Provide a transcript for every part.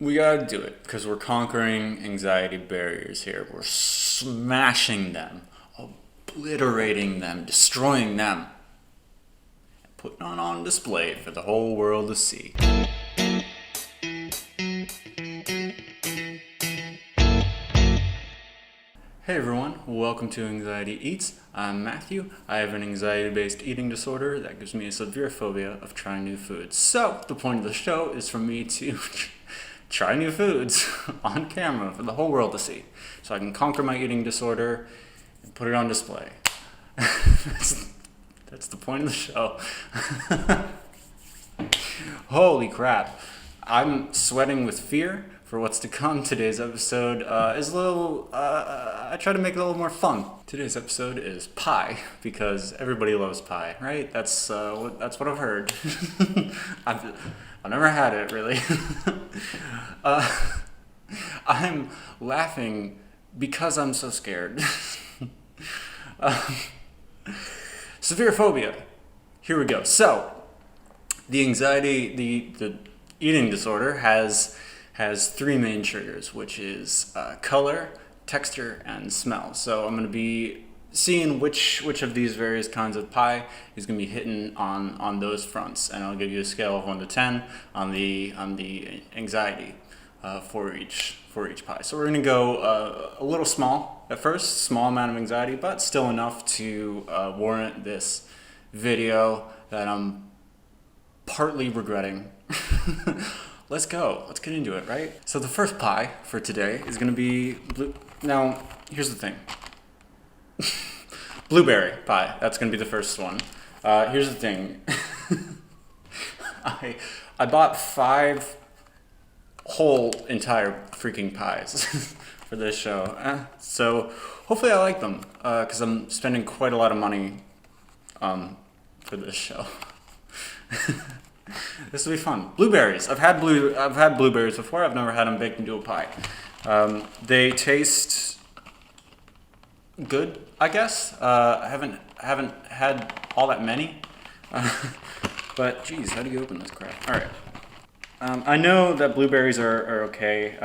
We gotta do it because we're conquering anxiety barriers here. We're smashing them, obliterating them, destroying them, and putting it on display for the whole world to see. Hey everyone, welcome to Anxiety Eats. I'm Matthew. I have an anxiety-based eating disorder that gives me a severe phobia of trying new foods. So, the point of the show is for me to try new foods on camera for the whole world to see. So I can conquer my eating disorder and put it on display. That's the point of the show. Holy crap. I'm sweating with fear for what's to come. Today's episode is a little, I try to make it a little more fun. Today's episode is pie, because everybody loves pie, right? That's what I've heard. I've never had it, really. I'm laughing because I'm so scared. Severe phobia. Here we go. So, the anxiety, the eating disorder has three main triggers, which is color, texture, and smell. So I'm going to be seeing which of these various kinds of pie is going to be hitting on those fronts, and I'll give you a scale of 1 to 10 on the anxiety for each pie. So we're going to go a little small at first, small amount of anxiety, but still enough to warrant this video that I'm partly regretting. Let's go. Let's get into it, right? So the first pie for today is going to be blue. Now, here's the thing. Blueberry pie. That's going to be the first one. Here's the thing. I bought 5 whole entire freaking pies for this show. So hopefully I like them, because I'm spending quite a lot of money for this show. This will be fun. Blueberries. I've had blueberries before. I've never had them baked into a pie. They taste good, I guess. I haven't had all that many. But geez, how do you open this crap? All right. I know that blueberries are okay,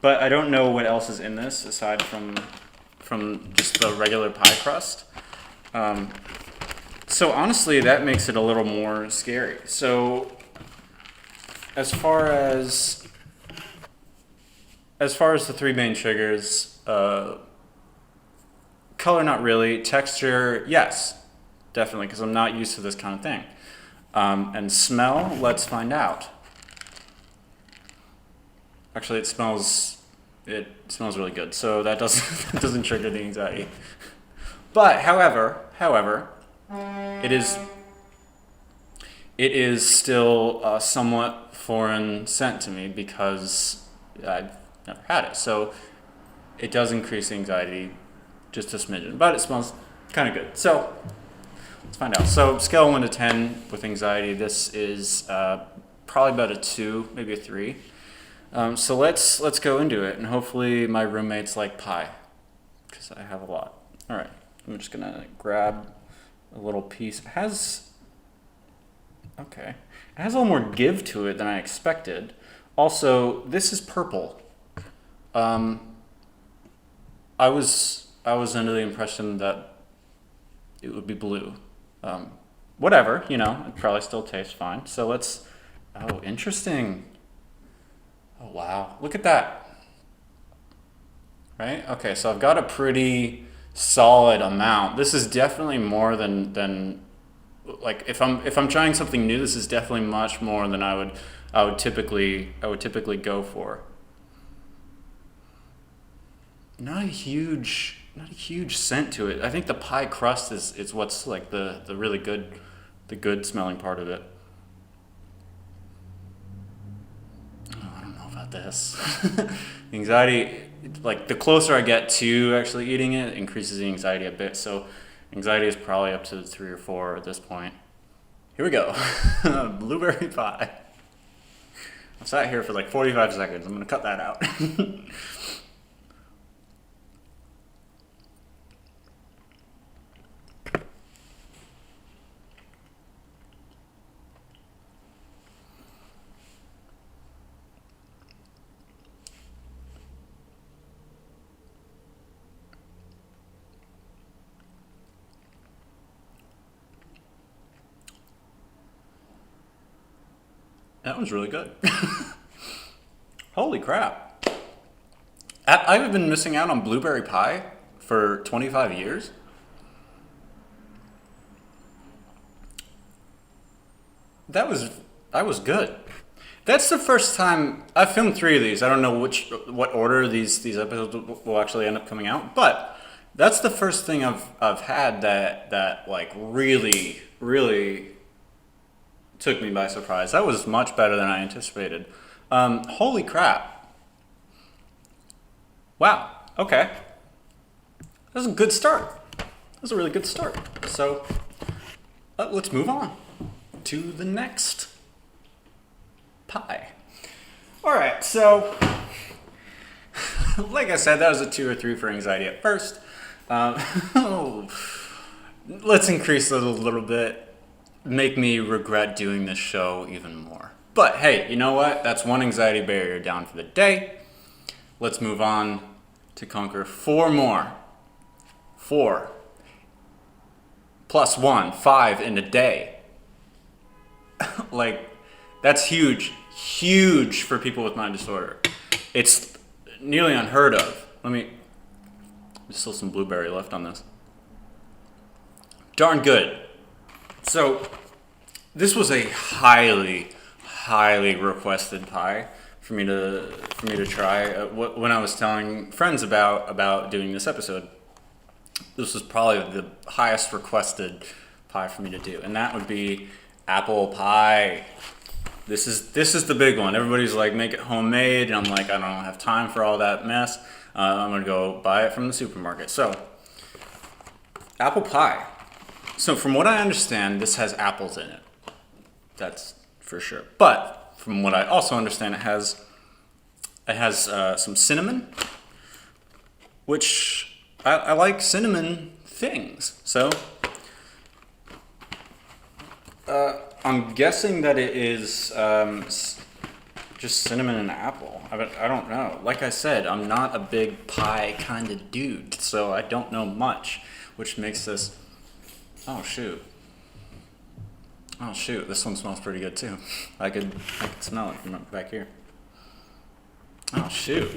but I don't know what else is in this aside from just the regular pie crust. So honestly, that makes it a little more scary. So as far as the three main triggers, color not really, texture yes, definitely, because I'm not used to this kind of thing. And smell, let's find out. Actually, it smells really good, so that doesn't trigger the anxiety. But however. It is still a somewhat foreign scent to me because I've never had it. So it does increase the anxiety just a smidgen, but it smells kind of good. So let's find out. So scale 1 to 10 with anxiety, this is probably about a 2, maybe a 3. So let's go into it, and hopefully my roommates like pie, because I have a lot. All right, I'm just gonna grab a little piece. It has a little more give to it than I expected. Also, this is purple. I was under the impression that it would be blue. Whatever, it probably still tastes fine. So let's. Oh, interesting. Oh wow, look at that. Right? Okay, so I've got a pretty solid amount. This is definitely more than like if I'm trying something new, this is definitely much more than I would typically go for. Not a huge scent to it. I think the pie crust is what's like the really good smelling part of it. Oh, I don't know about this. Anxiety, like the closer I get to actually eating it, increases the anxiety a bit. So anxiety is probably up to 3 or 4 at this point. Here we go. Blueberry pie. I've sat here for like 45 seconds. I'm gonna cut that out. That was really good. Holy crap. I've been missing out on blueberry pie for 25 years. That was good. That's the first time I've filmed 3 of these. I don't know what order these episodes will actually end up coming out, but that's the first thing I've had that like really took me by surprise. That was much better than I anticipated. Holy crap! Wow. Okay, that was a good start. That was a really good start. So let's move on to the next pie. All right, so like I said, that was a 2 or 3 for anxiety at first. Let's increase it a little bit, make me regret doing this show even more. But hey, you know what? That's one anxiety barrier down for the day. Let's move on to conquer 4 more. 4 plus 1, 5 in a day. Like, that's huge for people with mind disorder. It's nearly unheard of. There's still some blueberry left on this. Darn good. So, this was a highly requested pie for me to try. When I was telling friends about doing this episode, this was probably the highest requested pie for me to do, and that would be apple pie. This is the big one. Everybody's like, make it homemade, and I'm like, I don't have time for all that mess. I'm gonna go buy it from the supermarket. So, apple pie. So from what I understand, this has apples in it. That's for sure. But from what I also understand, it has some cinnamon, which I like cinnamon things. So I'm guessing that it is just cinnamon and apple. I don't know. Like I said, I'm not a big pie kind of dude, so I don't know much, which makes this... Oh shoot, this one smells pretty good too. I could smell it from back here. Oh shoot.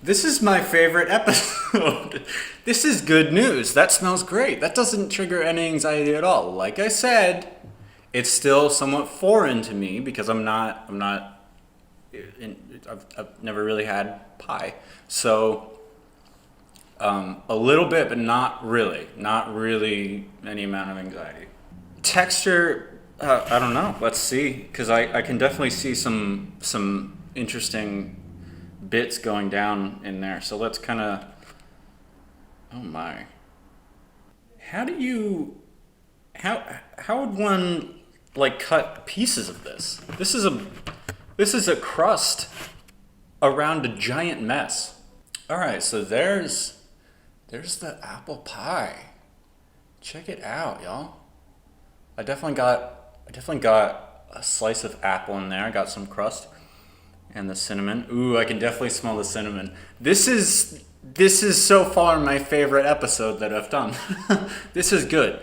This is my favorite episode. This is good news. That smells great. That doesn't trigger any anxiety at all. Like I said, it's still somewhat foreign to me because I've never really had pie. So a little bit, but not really any amount of anxiety. Texture, I don't know. Let's see, because I can definitely see some interesting bits going down in there. So let's kind of, oh my. How would one like cut pieces of this? This is a crust around a giant mess. All right, so there's the apple pie. Check it out, y'all. I definitely got a slice of apple in there. I got some crust and the cinnamon. Ooh, I can definitely smell the cinnamon. This is so far my favorite episode that I've done. This is good.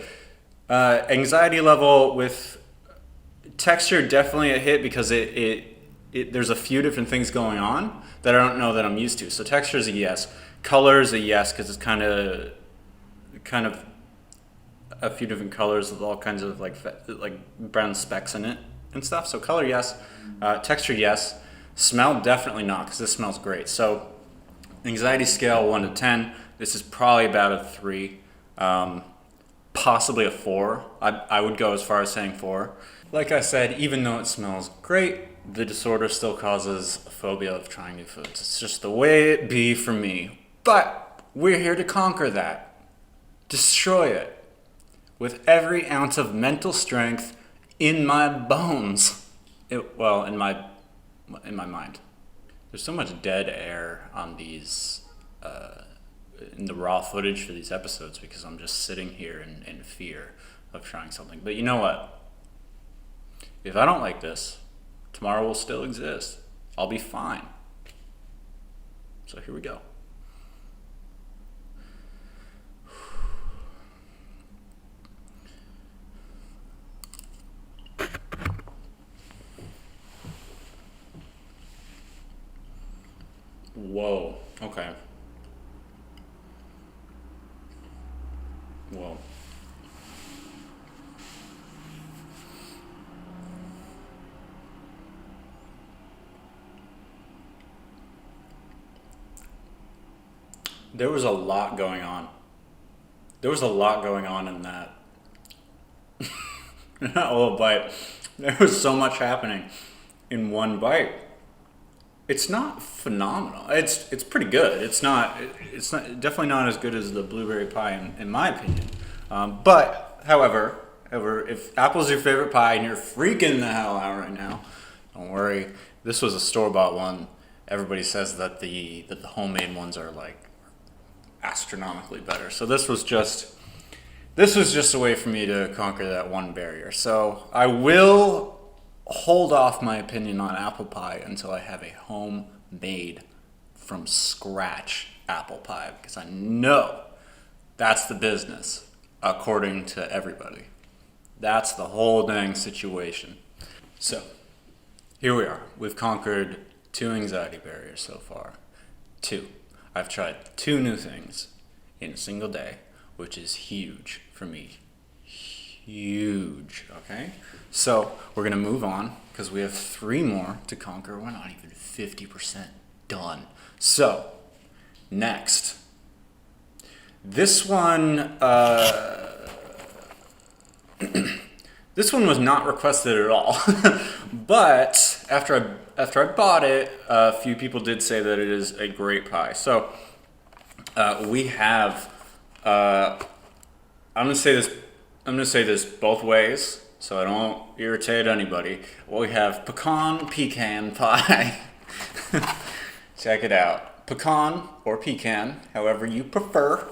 Anxiety level with texture, definitely a hit because there's a few different things going on that I don't know that I'm used to. So texture is a yes. Color is a yes because it's kind of a few different colors with all kinds of like brown specks in it and stuff. So color yes, texture yes, smell definitely not because this smells great. So anxiety scale 1 to 10. This is probably about a 3, possibly a 4. I would go as far as saying 4. Like I said, even though it smells great, the disorder still causes a phobia of trying new foods. It's just the way it be for me. But we're here to conquer that, destroy it, with every ounce of mental strength in my bones. In my mind. There's so much dead air on these, in the raw footage for these episodes because I'm just sitting here in fear of trying something. But you know what? If I don't like this, tomorrow will still exist. I'll be fine. So here we go. Whoa. Okay. Whoa. There was a lot going on. There was a lot going on in that little bite. There was so much happening in one bite. It's not phenomenal. It's pretty good. It's not definitely not as good as the blueberry pie in my opinion. But however, if apple's your favorite pie and you're freaking the hell out right now, don't worry. This was a store-bought one. Everybody says that the homemade ones are like astronomically better. So this was just a way for me to conquer that one barrier. So I will hold off my opinion on apple pie until I have a homemade from scratch apple pie, because I know that's the business according to everybody. That's the whole dang situation. So here we are. We've conquered 2 anxiety barriers so far. 2. I've tried 2 new things in a single day, which is huge for me. Huge, okay? So we're gonna move on because we have 3 more to conquer. We're not even 50% done. So next, this one, this one was not requested at all, but after I bought it, a few people did say that it is a great pie. So we have. I'm gonna say this both ways, so I don't irritate anybody. We have pecan pie. Check it out. Pecan or pecan, however you prefer,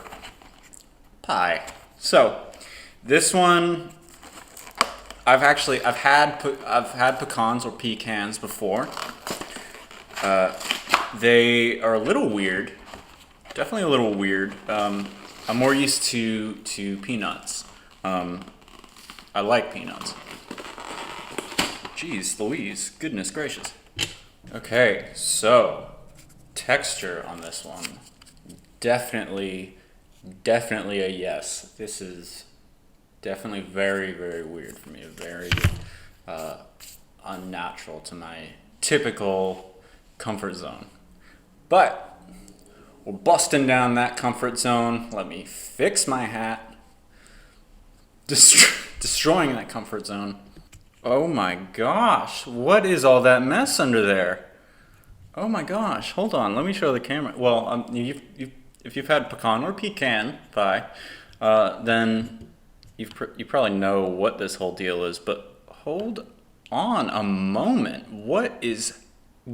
pie. So this one, I've had pecans or pecans before. They are a little weird. Definitely a little weird. I'm more used to peanuts. I like peanuts. Jeez Louise, goodness gracious. Okay, so texture on this one, definitely a yes. This is definitely very, very weird for me. Very unnatural to my typical comfort zone. But we're busting down that comfort zone. Let me fix my hat. Destroying that comfort zone. Oh my gosh, what is all that mess under there? Oh my gosh, hold on, let me show the camera. Well, if you've had pecan or pecan pie, then you probably know what this whole deal is, but hold on a moment. What is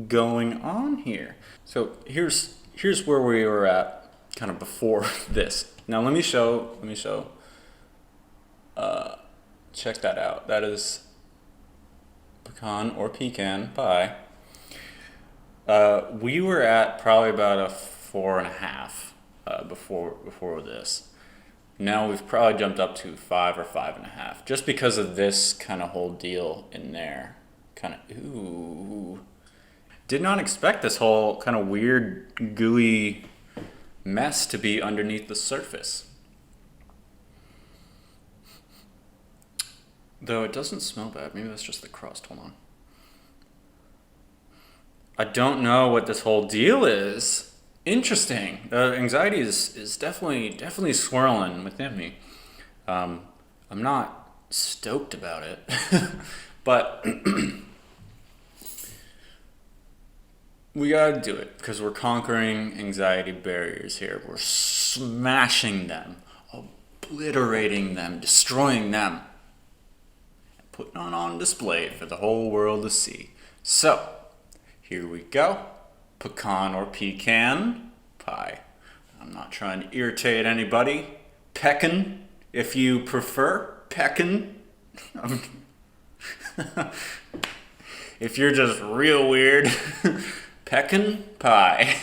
going on here? So here's where we were at kind of before this. Now let me show, check that out. That is pecan or pecan pie. We were at probably about a 4.5 before this. Now we've probably jumped up to 5 or 5.5, just because of this kind of whole deal in there. Kind of, ooh. Did not expect this whole kind of weird, gooey mess to be underneath the surface. Though it doesn't smell bad. Maybe that's just the crust. Hold on. I don't know what this whole deal is. Interesting. Anxiety is definitely swirling within me. I'm not stoked about it, but we gotta do it because we're conquering anxiety barriers here. We're smashing them, obliterating them, destroying them, and putting on display for the whole world to see. So, here we go. Pecan or pecan pie. I'm not trying to irritate anybody. Pecan, if you prefer. Pecan. If you're just real weird. Pecan pie.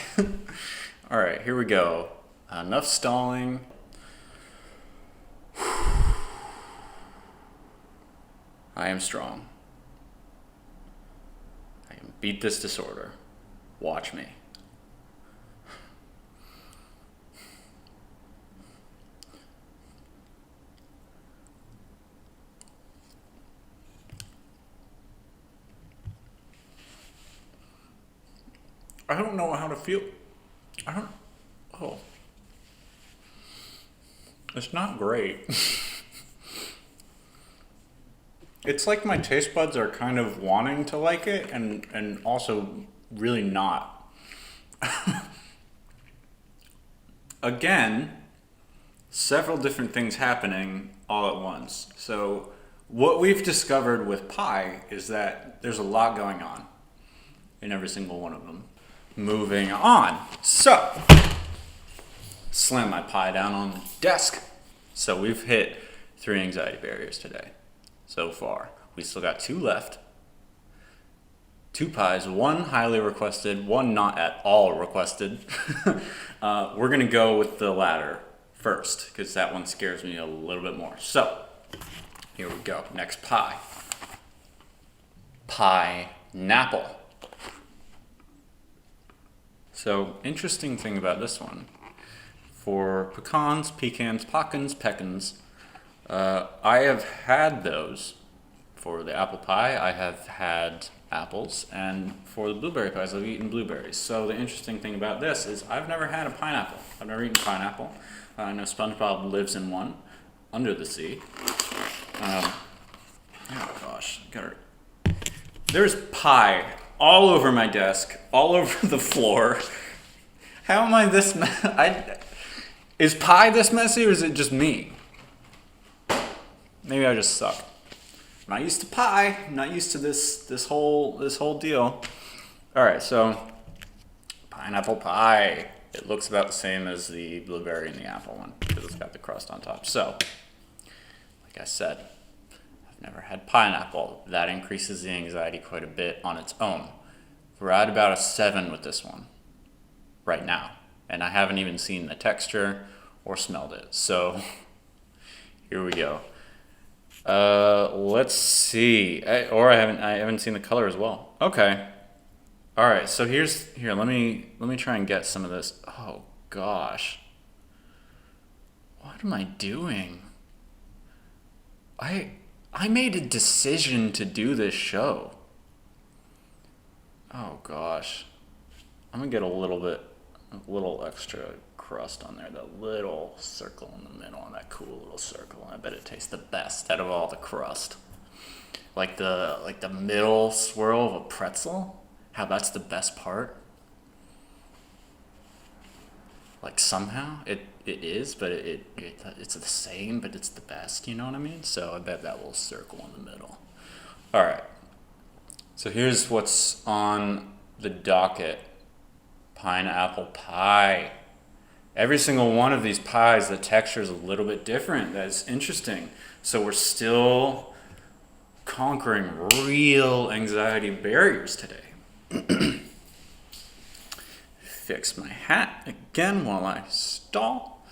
All right, here we go. Enough stalling. I am strong. I can beat this disorder. Watch me. I don't know how to feel. I don't. Oh, it's not great. It's like my taste buds are kind of wanting to like it and also really not. Again, several different things happening all at once. So, what we've discovered with pie is that there's a lot going on in every single one of them. Moving on. So, slam my pie down on the desk. So, we've hit 3 anxiety barriers today so far. We still got 2 left. 2 pies, 1 highly requested, 1 not at all requested. We're going to go with the latter first because that one scares me a little bit more. So, here we go. Next pie. Pineapple. So, interesting thing about this one. For pecans, pecans, I have had those. For the apple pie, I have had apples, and for the blueberry pies, I've eaten blueberries. So the interesting thing about this is I've never had a pineapple. I've never eaten pineapple. I know SpongeBob lives in one under the sea. Oh gosh, there's pie all over my desk, all over the floor. How am I this? Is pie this messy, or is it just me? Maybe I just suck. I'm not used to pie. I'm not used to this whole deal. All right, so pineapple pie. It looks about the same as the blueberry and the apple one because it's got the crust on top. So, like I said, I've never had pineapple. That increases the anxiety quite a bit on its own. We're at about a 7 with this one right now, and I haven't even seen the texture or smelled it. So, here we go. Let's see. I haven't seen the color as well. Okay. All right. So here. Let me try and get some of this. Oh gosh. What am I doing? I made a decision to do this show. Oh gosh. I'm gonna get a little extra crust on there, that little circle in the middle, and that cool little circle. I bet it tastes the best out of all the crust. Like the middle swirl of a pretzel. How that's the best part. Like somehow it is, but it's the same, but it's the best. You know what I mean? So I bet that little circle in the middle. All right. So here's what's on the docket. Pineapple pie. Every single one of these pies, the texture is a little bit different. That's interesting. So we're still conquering real anxiety barriers today. Fix my hat again while I stall.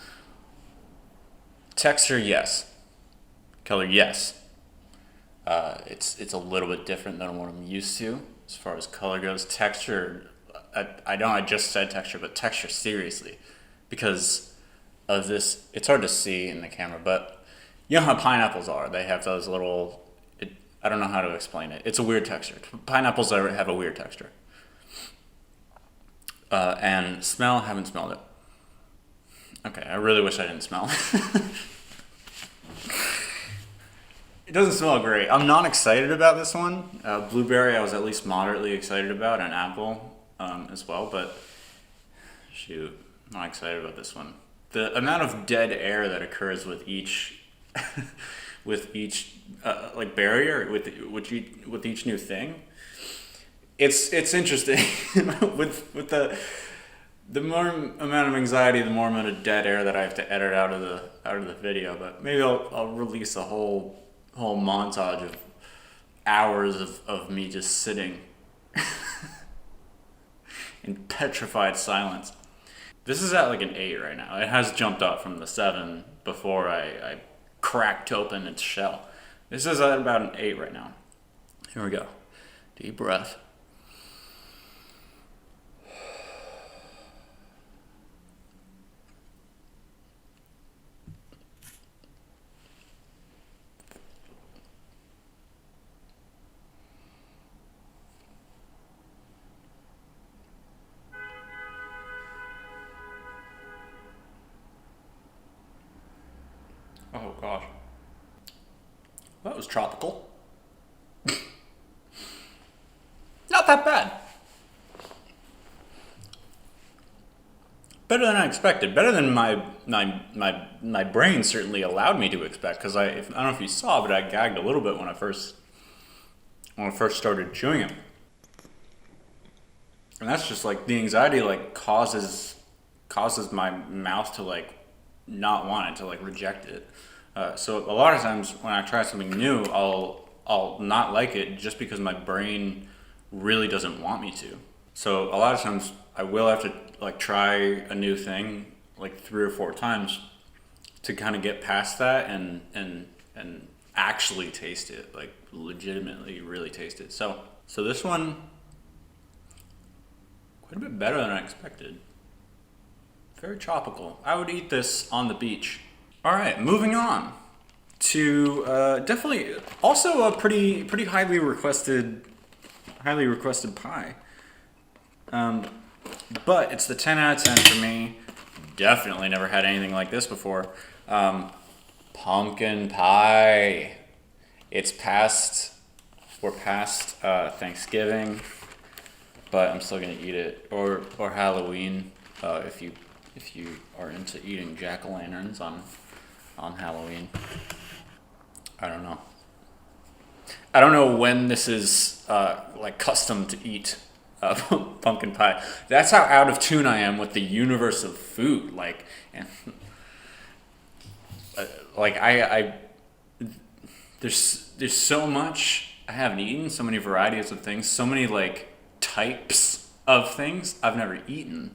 Texture, yes. Color, yes. It's a little bit different than what I'm used to as far as color goes. Texture, I know I just said texture, but texture seriously. Because of this, it's hard to see in the camera, but you know how pineapples are. They have those little, I don't know how to explain it. It's a weird texture. Pineapples have a weird texture. And smell, haven't smelled it. Okay, I really wish I didn't smell it. It doesn't smell great. I'm not excited about this one. Blueberry I was at least moderately excited about, and apple as well, but shoot. Not excited about this one. The amount of dead air that occurs with each, like barrier with each new thing, it's interesting. with the more amount of anxiety, the more amount of dead air that I have to edit out of the video. But maybe I'll release a whole montage of hours of me just sitting in petrified silence. This is at like an 8 right now. It has jumped up from the 7 before I cracked open its shell. This is at about an 8 right now. Here we go. Deep breath. gosh. That was tropical. Not that bad. Better than I expected. Better than my brain certainly allowed me to expect. Because I don't know if you saw, but I gagged a little bit when I first started chewing it. And that's just like the anxiety like causes my mouth to like not want it, to like reject it. So a lot of times when I try something new, I'll not like it just because my brain really doesn't want me to. So a lot of times I will have to like try a new thing like 3 or 4 times to kind of get past that and actually taste it, like legitimately really taste it. So this one, quite a bit better than I expected. Very tropical. I would eat this on the beach. All right, moving on to definitely also a pretty highly requested pie. But it's the 10 out of 10 for me. Definitely never had anything like this before. Pumpkin pie. We're past Thanksgiving, but I'm still gonna eat it. Or Halloween, if you are into eating jack-o'-lanterns on Halloween. I don't know. I don't know when this is like custom to eat pumpkin pie. That's how out of tune I am with the universe of food. Like, and, I there's so much I haven't eaten, so many varieties of things, so many like types of things I've never eaten.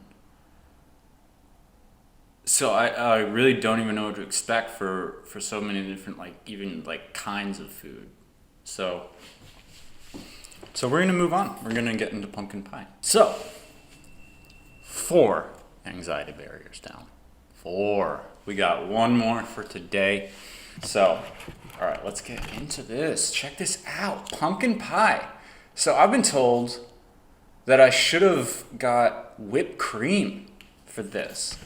So I really don't even know what to expect for so many different like even like kinds of food. So we're gonna move on. We're gonna get into pumpkin pie. So 4 anxiety barriers down. 4. We got one more for today. So, all right, let's get into this. Check this out, pumpkin pie. So I've been told that I should have got whipped cream for this.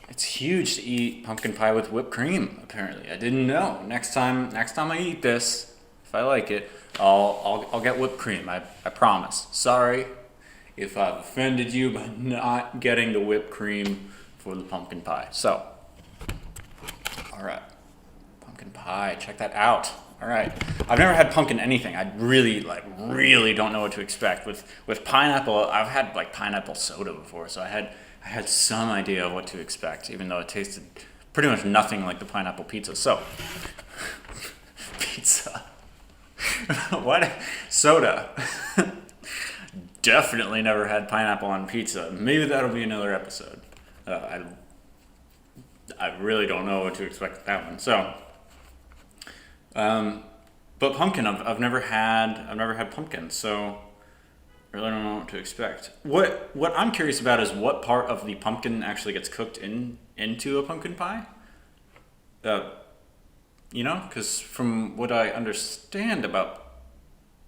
It's huge to eat pumpkin pie with whipped cream, apparently. I didn't know. Next time I eat this, if I like it, I'll get whipped cream. I promise. Sorry if I've offended you by not getting the whipped cream for the pumpkin pie. So, all right, pumpkin pie. Check that out. All right, I've never had pumpkin anything. I really don't know what to expect with pineapple. I've had like pineapple soda before, so I had some idea of what to expect, even though it tasted pretty much nothing like the pineapple pizza. So, pizza. What? Soda. Definitely never had pineapple on pizza. Maybe that'll be another episode. I really don't know what to expect with that one. So, but pumpkin, I've never had pumpkin, so I really don't know what to expect. What I'm curious about is what part of the pumpkin actually gets cooked into a pumpkin pie. Because from what I understand about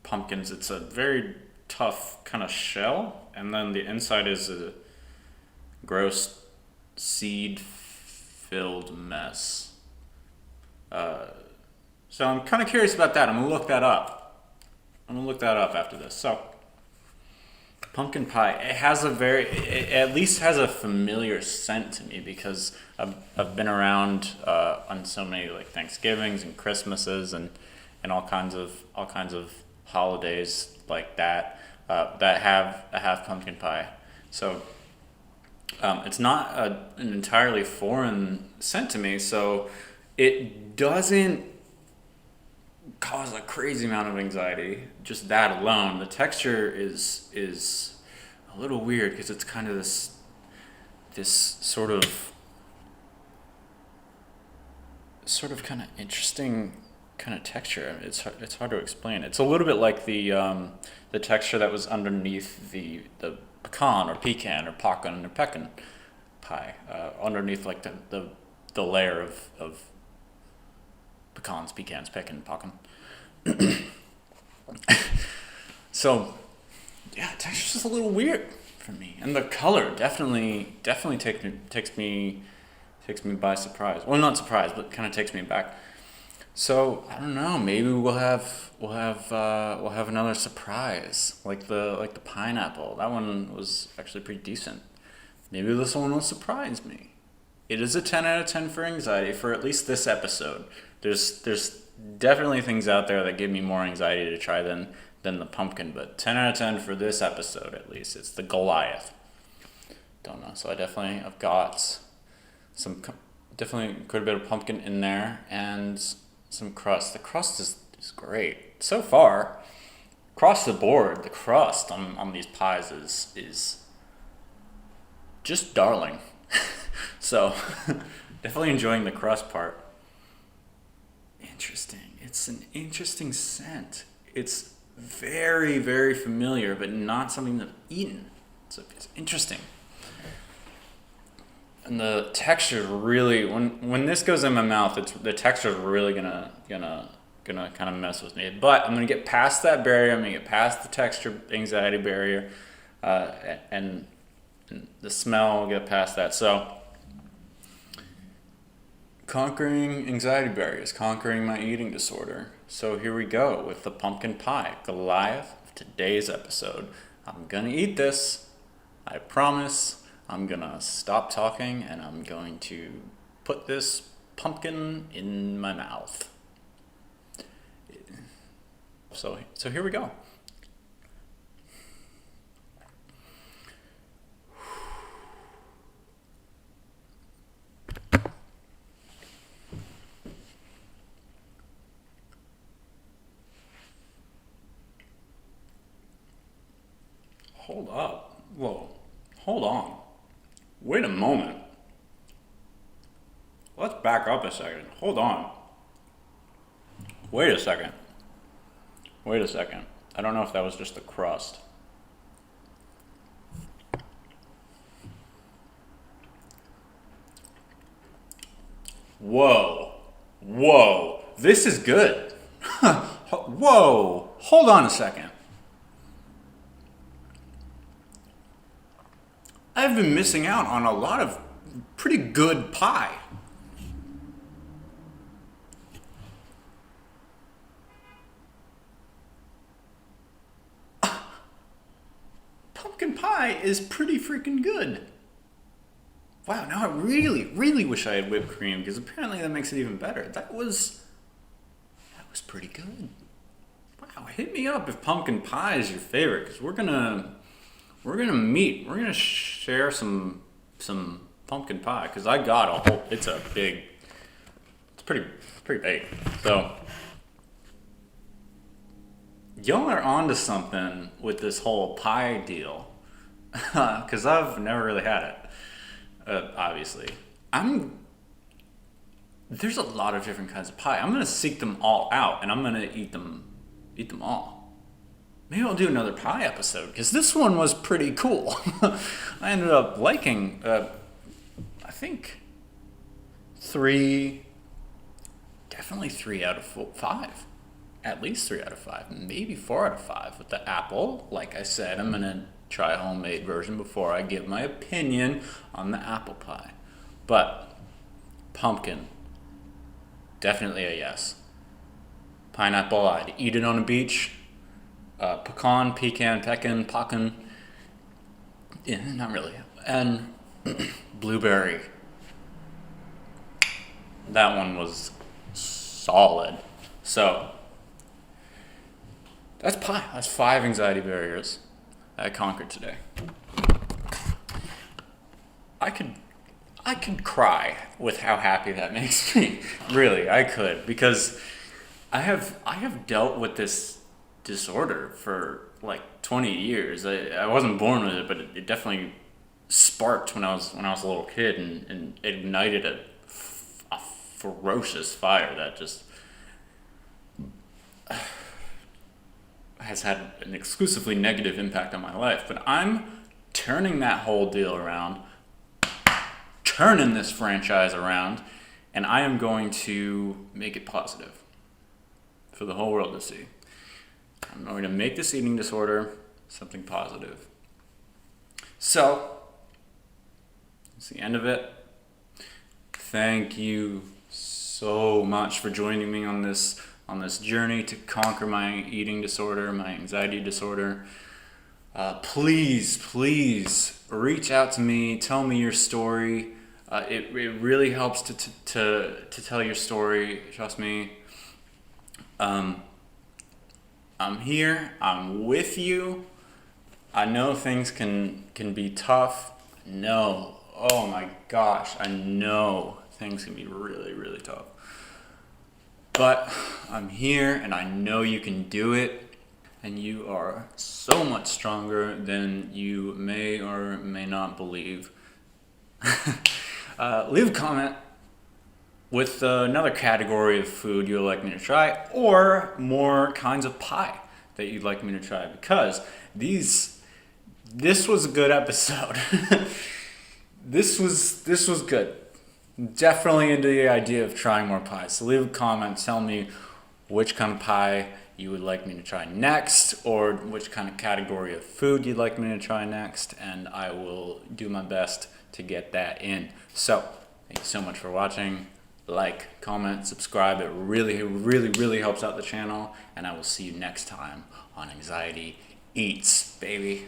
pumpkins, it's a very tough kind of shell, and then the inside is a gross seed-filled mess. So I'm kind of curious about that. I'm gonna look that up. After this. So, pumpkin pie. It at least has a familiar scent to me because I've been around on so many like Thanksgivings and Christmases and all kinds of holidays like that that have pumpkin pie. So it's not an entirely foreign scent to me. So it doesn't cause a crazy amount of anxiety. Just that alone. The texture is a little weird because it's kind of this sort of kind of interesting kind of texture. It's hard to explain. It's a little bit like the texture that was underneath the pecan or pecan or pecan pie, underneath like the layer of pecans, pecan. So, yeah, texture's just a little weird for me, and the color definitely takes me takes me by surprise. Well, not surprise, but kind of takes me back. So I don't know. Maybe we'll have another surprise, like the pineapple. That one was actually pretty decent. Maybe this one will surprise me. It is a 10 out of 10 for anxiety for at least this episode. There's definitely things out there that give me more anxiety to try than the pumpkin, but 10 out of 10 for this episode at least. It's the Goliath. Don't know. So I've got definitely quite a bit of pumpkin in there and some crust. The crust is great. So far, across the board, the crust on these pies is just darling. So definitely enjoying the crust part. Interesting. It's an interesting scent. It's very, very familiar, but not something that I've eaten. So it's interesting. And the texture really, when this goes in my mouth, the texture is really gonna kind of mess with me. But I'm gonna get past that barrier. I'm gonna get past the texture anxiety barrier, and the smell. I'll get past that. So conquering anxiety barriers, conquering my eating disorder. So here we go with the pumpkin pie, Goliath of today's episode. I'm gonna eat this. I promise. I'm gonna stop talking and I'm going to put this pumpkin in my mouth. So here we go. Hold up. Whoa. Hold on. Wait a moment. Let's back up a second. Hold on. Wait a second. I don't know if that was just the crust. Whoa. This is good. Whoa. Hold on a second. I've been missing out on a lot of pretty good pie. Pumpkin pie is pretty freaking good. Wow, now I really, really wish I had whipped cream because apparently that makes it even better. That was pretty good. Wow, hit me up if pumpkin pie is your favorite because we're gonna meet. We're gonna share some pumpkin pie because I got a whole. It's pretty big. So y'all are onto something with this whole pie deal because I've never really had it. Obviously, there's a lot of different kinds of pie. I'm gonna seek them all out and I'm gonna eat them all. Maybe I'll do another pie episode because this one was pretty cool. I ended up liking, I think, definitely 3 out of 5. At least 3 out of 5, maybe 4 out of 5 with the apple. Like I said, I'm gonna try a homemade version before I give my opinion on the apple pie. But pumpkin, definitely a yes. Pineapple, I'd eat it on a beach. Pecan, yeah, not really. And blueberry. That one was solid. So that's pie. That's 5 anxiety barriers I conquered today. I could cry with how happy that makes me. Really, I could because I have dealt with this disorder for like 20 years. I wasn't born with it, but it definitely sparked when I was a little kid and ignited a ferocious fire that just has had an exclusively negative impact on my life. But I'm turning that whole deal around, turning this franchise around, and I am going to make it positive for the whole world to see. I'm going to make this eating disorder something positive. So, that's the end of it. thank you so much for joining me on this journey to conquer my eating disorder, my anxiety disorder. Please reach out to me. Tell me your story. It really helps to tell your story. Trust me. I'm here. I'm with you. I know things can be tough. No. Oh my gosh. I know things can be really, really tough. But I'm here and I know you can do it. And you are so much stronger than you may or may not believe. Leave a comment with another category of food you'd like me to try, or more kinds of pie that you'd like me to try, because this was a good episode. This was good. Definitely into the idea of trying more pies. So leave a comment, tell me which kind of pie you would like me to try next, or which kind of category of food you'd like me to try next, and I will do my best to get that in. So, thank you so much for watching. Like, comment, subscribe. It really helps out the channel, and I will see you next time on Anxiety Eats, baby.